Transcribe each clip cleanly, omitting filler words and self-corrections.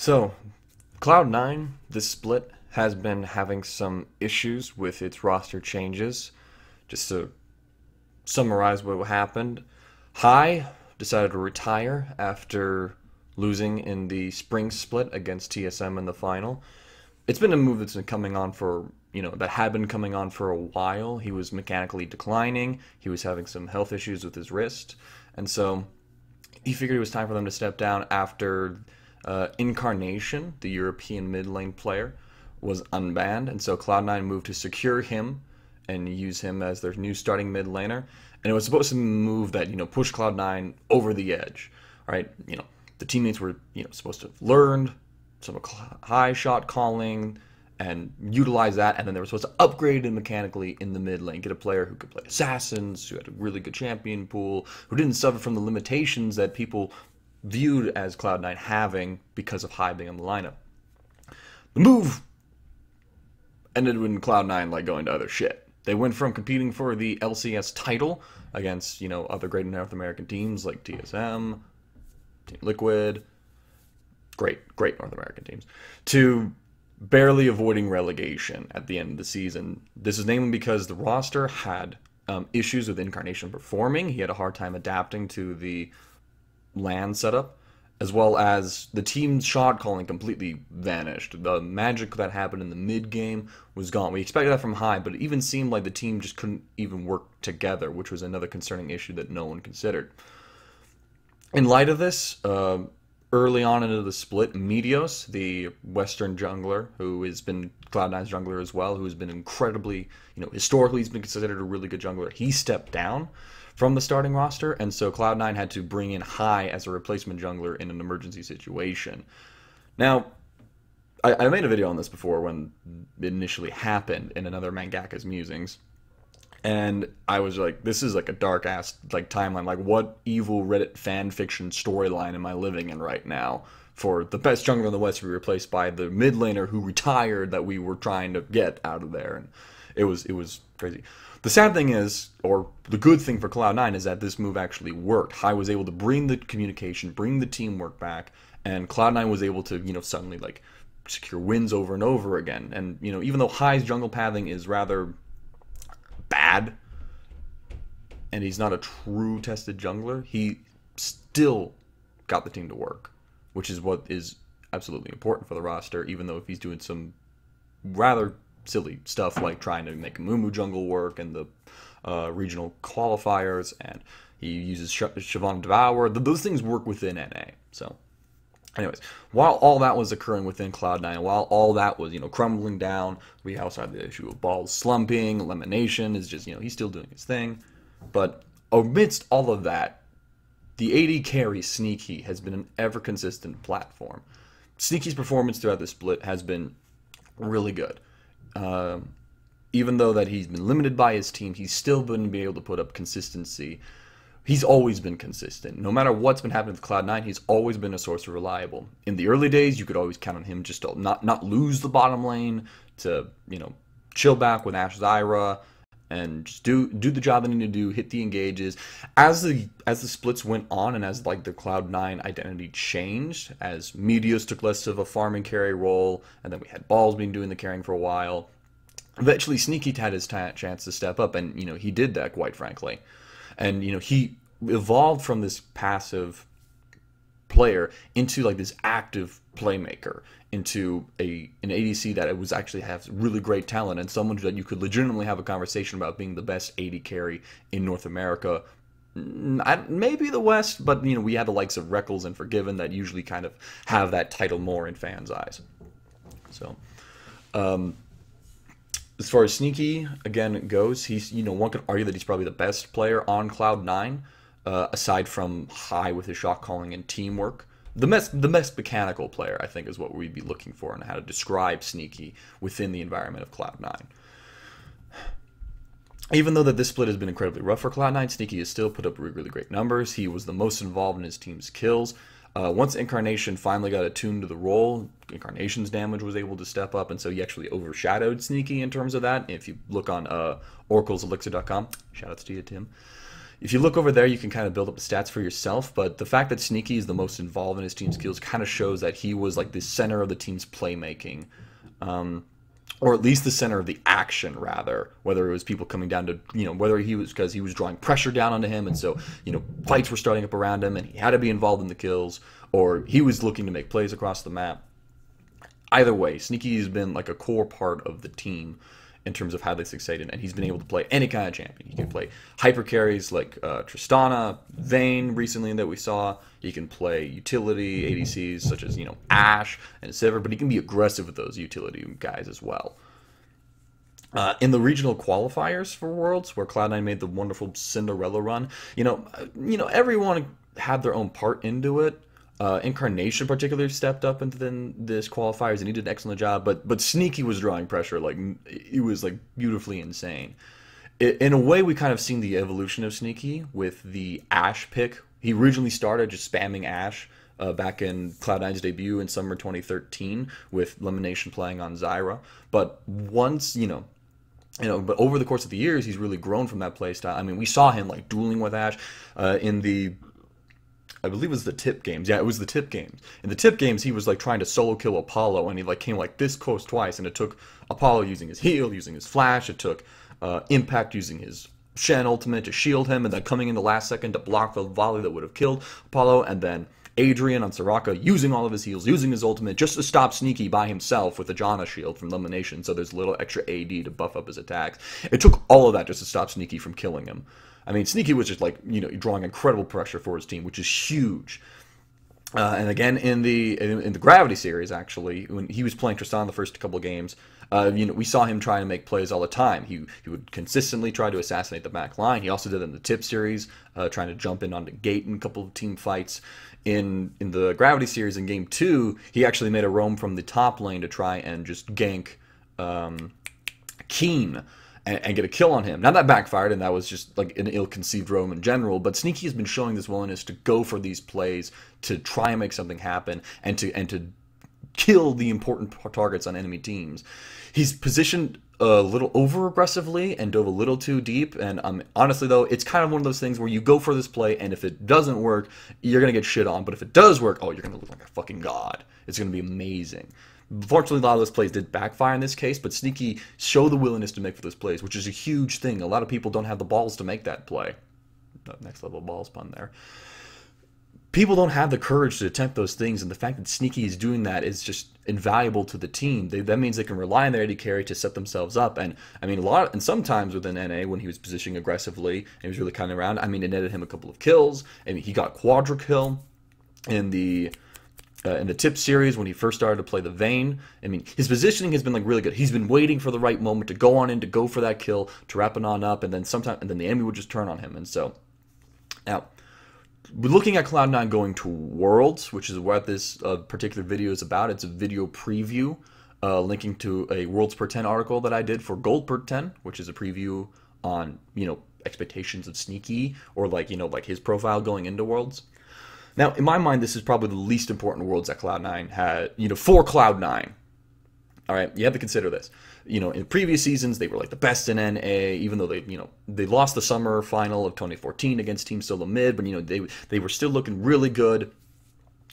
So, Cloud9, this split, has been having some issues with its roster changes. Just to summarize what happened, High decided to retire after losing in the spring split against TSM in the final. It's been a move that's been coming on for, that had been coming on for a while. He was mechanically declining. He was having some health issues with his wrist. And so he figured it was time for them to step down after Incarnation, the European mid lane player, was unbanned, and so Cloud9 moved to secure him and use him as their new starting mid laner. And it was supposed to move that push Cloud9 over the edge, right? The teammates were supposed to have learned some high shot calling and utilize that, and then they were supposed to upgrade it mechanically in the mid lane, get a player who could play assassins, who had a really good champion pool, who didn't suffer from the limitations that people viewed as Cloud9 having because of High being on the lineup. The move ended with Cloud9 going to other shit. They went from competing for the LCS title against other great North American teams like TSM, Team Liquid, great North American teams, to barely avoiding relegation at the end of the season. This is namely because the roster had issues with Incarnation performing. He had a hard time adapting to the LAN setup, as well as the team's shot calling completely vanished. The magic that happened in the mid game was gone. We expected that from High, but it even seemed like the team just couldn't even work together, which was another concerning issue that no one considered. In light of this, early on into the split, Meteos, the Western jungler, who has been Cloud9's jungler as well, who has been incredibly, historically he's been considered a really good jungler, he stepped down from the starting roster, and so Cloud9 had to bring in High as a replacement jungler in an emergency situation. Now, I made a video on this before when it initially happened in another Mangaka's Musings, and I was like, this is like a dark-ass timeline. Like, what evil Reddit fan fiction storyline am I living in right now for the best jungler in the West to be replaced by the mid laner who retired that we were trying to get out of there? And it was crazy. The sad thing is, or the good thing for Cloud9, is that this move actually worked. High was able to bring the communication, bring the teamwork back, and Cloud9 was able to, suddenly secure wins over and over again. And even though High's jungle pathing is rather bad, and he's not a true tested jungler, he still got the team to work, which is what is absolutely important for the roster, even though if he's doing some rather silly stuff like trying to make Mumu jungle work and the regional qualifiers, and he uses Siobhan Devour. Those things work within NA. So anyways, while all that was occurring within Cloud9, while all that was crumbling down, we also had the issue of balls slumping. Elimination is just he's still doing his thing, but amidst all of that, the AD carry Sneaky has been an ever consistent platform. Sneaky's performance throughout the split has been really good. Even though that he's been limited by his team, he's still been able to put up consistency. He's always been consistent. No matter what's been happening with Cloud9, he's always been a source of reliable. In the early days, you could always count on him just to not lose the bottom lane, to chill back with Ashe Zyra, and just do the job they need to do, hit the engages. As the splits went on, and as the Cloud9 identity changed, as Meteos took less of a farming carry role, and then we had Balls been doing the carrying for a while, eventually Sneaky had his chance to step up, and he did that, quite frankly. And he evolved from this passive player into this active playmaker, into an ADC that it was actually has really great talent, and someone that you could legitimately have a conversation about being the best AD carry in North America, maybe the West, but we have the likes of Reckles and Forgiven that usually kind of have that title more in fans' eyes. So as far as Sneaky again goes, he's one could argue that he's probably the best player on Cloud9, aside from High with his shot calling and teamwork. The best mechanical player, I think, is what we'd be looking for, and how to describe Sneaky within the environment of Cloud9. Even though that this split has been incredibly rough for Cloud9, Sneaky has still put up really great numbers. He was the most involved in his team's kills. Once Incarnation finally got attuned to the role, Incarnation's damage was able to step up, and so he actually overshadowed Sneaky in terms of that. If you look on oracleselixir.com, shoutouts to you, Tim, if you look over there, you can kind of build up the stats for yourself, but the fact that Sneaky is the most involved in his team skills kind of shows that he was like the center of the team's playmaking. Or at least the center of the action, rather, whether it was people coming down to, whether he was because he was drawing pressure down onto him, and so, fights were starting up around him, and he had to be involved in the kills, or he was looking to make plays across the map. Either way, Sneaky has been like a core part of the team in terms of how they succeeded, and he's been able to play any kind of champion. He can play hyper carries like Tristana, Vayne recently that we saw. He can play utility ADCs such as Ashe and Sivir, but he can be aggressive with those utility guys as well. In the regional qualifiers for Worlds, where Cloud9 made the wonderful Cinderella run, everyone had their own part into it. Incarnation particularly stepped up into this qualifiers, and he did an excellent job. But Sneaky was drawing pressure, like it was like beautifully insane. In a way, we kind of seen the evolution of Sneaky with the Ashe pick. He originally started just spamming Ashe back in Cloud9's debut in summer 2013 with Lemonation playing on Zyra. But once but over the course of the years, he's really grown from that playstyle. I mean, we saw him like dueling with Ashe in the, I believe it was the tip games. Yeah, it was the tip games. In the tip games, he was like trying to solo kill Apollo, and he like came like this close twice, and it took Apollo using his heal, using his flash. It took Impact using his Shen ultimate to shield him, and then coming in the last second to block the volley that would have killed Apollo, and then Adrian on Soraka using all of his heals, using his ultimate just to stop Sneaky by himself with the Janna shield from Lemonation, so there's a little extra AD to buff up his attacks. It took all of that just to stop Sneaky from killing him. I mean, Sneaky was just like, drawing incredible pressure for his team, which is huge. And again, in the Gravity series, actually, when he was playing Tristan the first couple of games, we saw him trying to make plays all the time. He would consistently try to assassinate the back line. He also did it in the Tip series, trying to jump in onto Gate in a couple of team fights. In the Gravity series in Game 2, he actually made a roam from the top lane to try and just gank Keen and get a kill on him. Now that backfired, and that was just like an ill-conceived roam in general, but Sneaky has been showing this willingness to go for these plays, to try and make something happen, and to kill the important targets on enemy teams. He's positioned a little over-aggressively and dove a little too deep, and honestly though, it's kind of one of those things where you go for this play, and if it doesn't work, you're going to get shit on, but if it does work, oh, you're going to look like a fucking god. It's going to be amazing. Fortunately, a lot of those plays did backfire in this case, but Sneaky showed the willingness to make for those plays, which is a huge thing. A lot of people don't have the balls to make that play. Next level balls pun there. People don't have the courage to attempt those things, and the fact that Sneaky is doing that is just invaluable to the team. That means they can rely on their AD carry to set themselves up. And I mean, and sometimes within NA, when he was positioning aggressively and he was really kind of around, I mean, it netted him a couple of kills, and he got quadra kill in the Tip series when he first started to play the Vayne. I mean, his positioning has been like really good. He's been waiting for the right moment to go on in, to go for that kill, to wrap it on up, and then the enemy would just turn on him. And so, now, we're looking at Cloud9 going to Worlds, which is what this particular video is about. It's a video preview linking to a WorldsPer10 article that I did for GoldPer10, which is a preview on, expectations of Sneaky, or like his profile going into Worlds. Now, in my mind, this is probably the least important Worlds that Cloud9 had, for Cloud9. All right, you have to consider this. In previous seasons, they were like the best in NA, even though they lost the summer final of 2014 against Team Solo Mid, but they were still looking really good.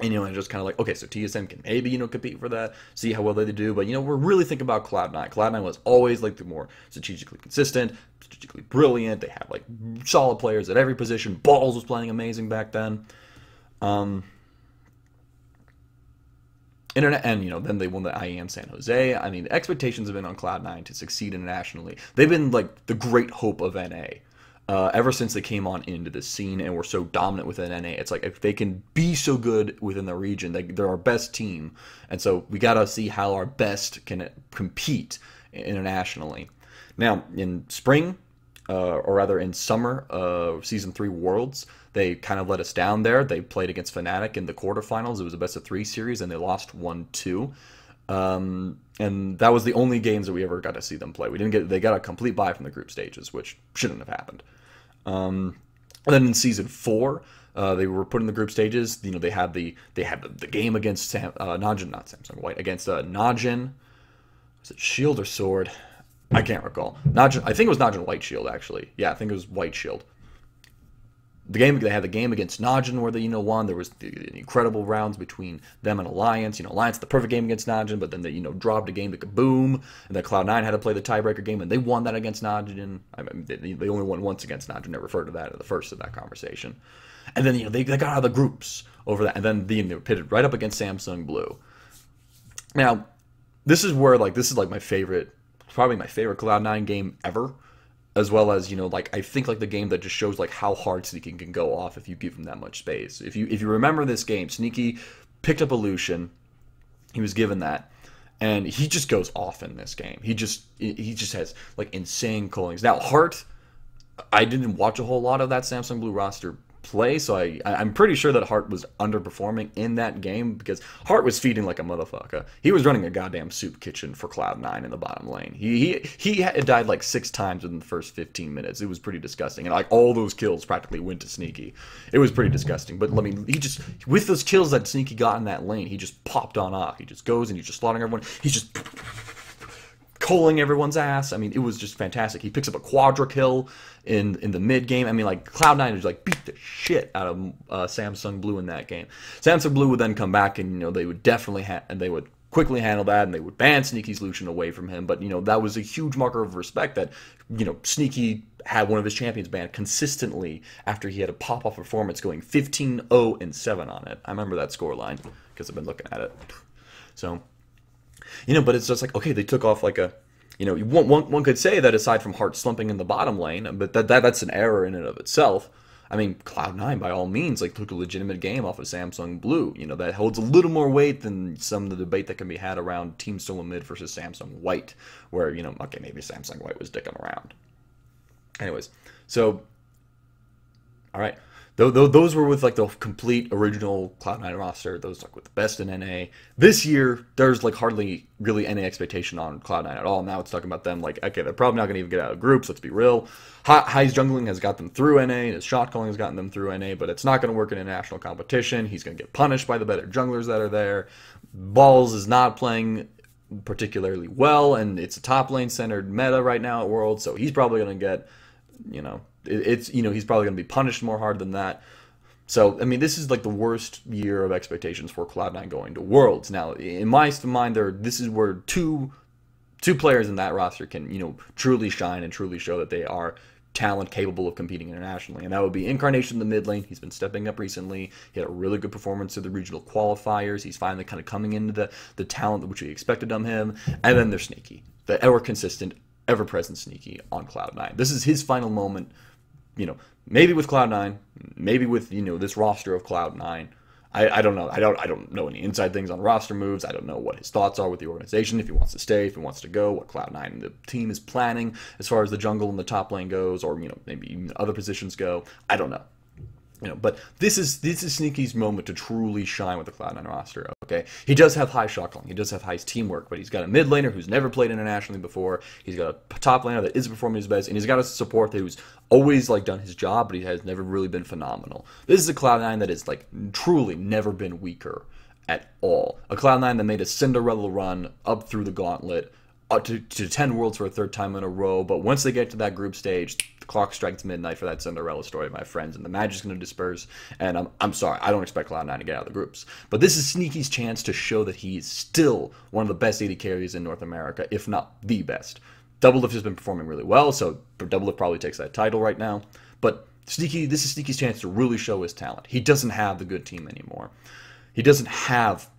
And just kind of like, okay, so TSM can maybe compete for that, see how well they do. But we're really thinking about Cloud9. Cloud9 was always like the more strategically consistent, strategically brilliant. They had like solid players at every position. Balls was playing amazing back then. Internet, and then they won the IEM San Jose. I mean, the expectations have been on Cloud9 to succeed internationally. They've been like the great hope of NA ever since they came on into the scene and were so dominant within NA. It's like, if they can be so good within the region, they're our best team, and so we gotta see how our best can compete internationally. Now, in spring, or rather in summer of Season 3 Worlds, they kind of let us down there. They played against Fnatic in the quarterfinals. It was a best-of-3 series, and they lost 1-2. And that was the only games that we ever got to see them play. They got a complete bye from the group stages, which shouldn't have happened. And then in Season 4, they were put in the group stages. They had the game against Najin, against Najin. Was it Shield or Sword? I can't recall. Najin, I think it was Najin White Shield, actually. Yeah, I think it was White Shield. they had the game against Najin where they won. There was the incredible rounds between them and Alliance. Alliance had the perfect game against Najin, but then they dropped a game to Kaboom, and then Cloud9 had to play the tiebreaker game, and they won that against Najin. I mean, they only won once against Najin. I referred to that at the first of that conversation. And then they got out of the groups over that, and then they were pitted right up against Samsung Blue. Now, this is my favorite, probably my favorite Cloud9 game ever. As well as, I think the game that just shows how hard Sneaky can go off if you give him that much space. If you remember this game, Sneaky picked up a Lucian. He was given that, and he just goes off in this game. He just has insane callings. Now Heart, I didn't watch a whole lot of that Samsung Blue roster play, so I'm pretty sure that Heart was underperforming in that game because Heart was feeding like a motherfucker. He was running a goddamn soup kitchen for Cloud9 in the bottom lane. He had died 6 times within the first 15 minutes. It was pretty disgusting, and all those kills practically went to Sneaky. It was pretty disgusting. But I mean, he just, with those kills that Sneaky got in that lane, he just popped on off. He just goes and he's just slaughtering everyone. He's just coaling everyone's ass. I mean, it was just fantastic. He picks up a quadra kill in the mid game. I mean, Cloud9 just beat the shit out of Samsung Blue in that game. Samsung Blue would then come back and they would definitely they would quickly handle that, and they would ban Sneaky's Lucian away from him. But that was a huge marker of respect that Sneaky had one of his champions banned consistently after he had a pop-off performance going 15-0-7 on it. I remember that scoreline because I've been looking at it. So, but it's just okay, they took off one could say that aside from Heart slumping in the bottom lane, but that's an error in and of itself. I mean, Cloud9 by all means took a legitimate game off of Samsung Blue. That holds a little more weight than some of the debate that can be had around Team Solo Mid versus Samsung White, where okay, maybe Samsung White was dicking around. Anyways, so all right. Those were with the complete original Cloud9 roster. Those with the best in NA. This year, there's hardly really any expectation on Cloud9 at all. Now it's talking about them okay, they're probably not going to even get out of groups. Let's be real. High's jungling has got them through NA. His shot calling has gotten them through NA, but it's not going to work in a national competition. He's going to get punished by the better junglers that are there. Balls is not playing particularly well, and it's a top lane centered meta right now at Worlds, so he's probably going to get, he's probably going to be punished more hard than that. So, I mean, this is the worst year of expectations for Cloud9 going to Worlds. Now, in my mind, this is where two players in that roster can, truly shine and truly show that they are talent capable of competing internationally. And that would be Incarnation in the mid lane. He's been stepping up recently. He had a really good performance at the regional qualifiers. He's finally kind of coming into the talent which we expected of him. And then there's Sneaky, the ever-consistent, ever-present Sneaky on Cloud9. This is his final moment, maybe with Cloud9, maybe with, this roster of Cloud9. I don't know. I don't know any inside things on roster moves. I don't know what his thoughts are with the organization, if he wants to stay, if he wants to go, what Cloud9 and the team is planning as far as the jungle and the top lane goes, or, maybe even other positions go. I don't know. But this is Sneaky's moment to truly shine with the Cloud9 roster, okay? He does have high shot calling, he does have high teamwork, but he's got a mid laner who's never played internationally before, he's got a top laner that isn't performing his best, and he's got a support that who's always, done his job, but he has never really been phenomenal. This is a Cloud9 that is, truly never been weaker at all. A Cloud9 that made a Cinderella run up through the gauntlet, up to 10 Worlds for a third time in a row, but once they get to that group stage, the clock strikes midnight for that Cinderella story, my friends, and the magic's going to disperse, and I'm sorry, I don't expect Cloud9 to get out of the groups. But this is Sneaky's chance to show that he is still one of the best AD carries in North America, if not the best. Doublelift has been performing really well, so Doublelift probably takes that title right now, but this is Sneaky's chance to really show his talent. He doesn't have the good team anymore. He doesn't have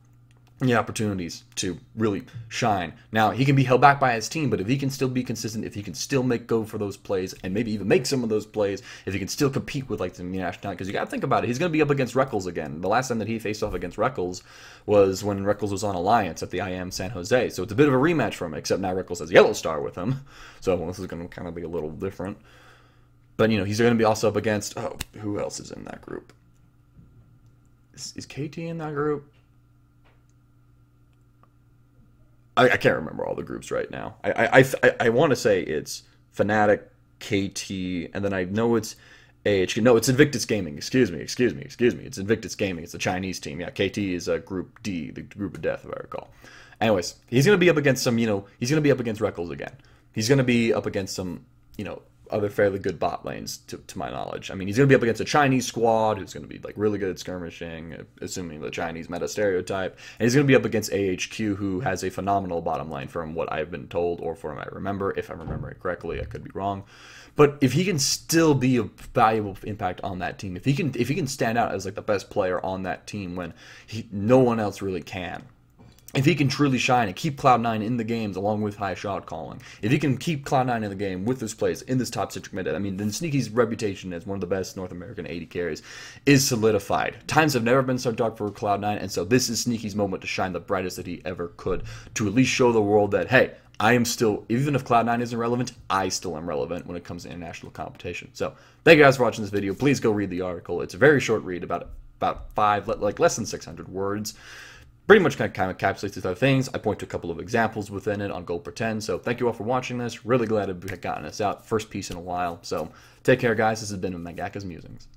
the opportunities to really shine. Now, he can be held back by his team, but if he can still be consistent, if he can still go for those plays, and maybe even make some of those plays, if he can still compete with the national talent, because you got to think about it, he's going to be up against Reckles again. The last time that he faced off against Reckles was when Reckles was on Alliance at the IM San Jose, so it's a bit of a rematch for him, except now Reckles has Yellow Star with him, so this is going to kind of be a little different. But, he's going to be also up against, who else is in that group? Is KT in that group? I can't remember all the groups right now. I want to say it's Fnatic, KT, and then I know it's AHK. No, it's Invictus Gaming. Excuse me. It's Invictus Gaming. It's the Chinese team. Yeah, KT is Group D, the group of death, if I recall. Anyways, he's going to be up against some, he's going to be up against Reckles again. He's going to be up against some, other fairly good bot lanes, to my knowledge. I mean, he's going to be up against a Chinese squad who's going to be like really good at skirmishing, assuming the Chinese meta stereotype, and he's going to be up against AHQ, who has a phenomenal bottom lane from what I've been told, or from what I remember. If I remember it correctly, I could be wrong. But if he can still be a valuable impact on that team, if he can stand out as like the best player on that team when no one else really can, if he can truly shine and keep Cloud9 in the games along with high shot calling, if he can keep Cloud9 in the game with his plays in this top 6 meta, I mean, then Sneaky's reputation as one of the best North American AD carries is solidified. Times have never been so dark for Cloud9, and so this is Sneaky's moment to shine the brightest that he ever could, to at least show the world that, hey, I am still, even if Cloud9 isn't relevant, I still am relevant when it comes to international competition. So, thank you guys for watching this video. Please go read the article. It's a very short read, about less than 600 words. Pretty much kind of encapsulates these other things. I point to a couple of examples within it on WorldsPer10. So thank you all for watching this. Really glad to have gotten this out. First piece in a while. So take care, guys. This has been Mangaka's Musings.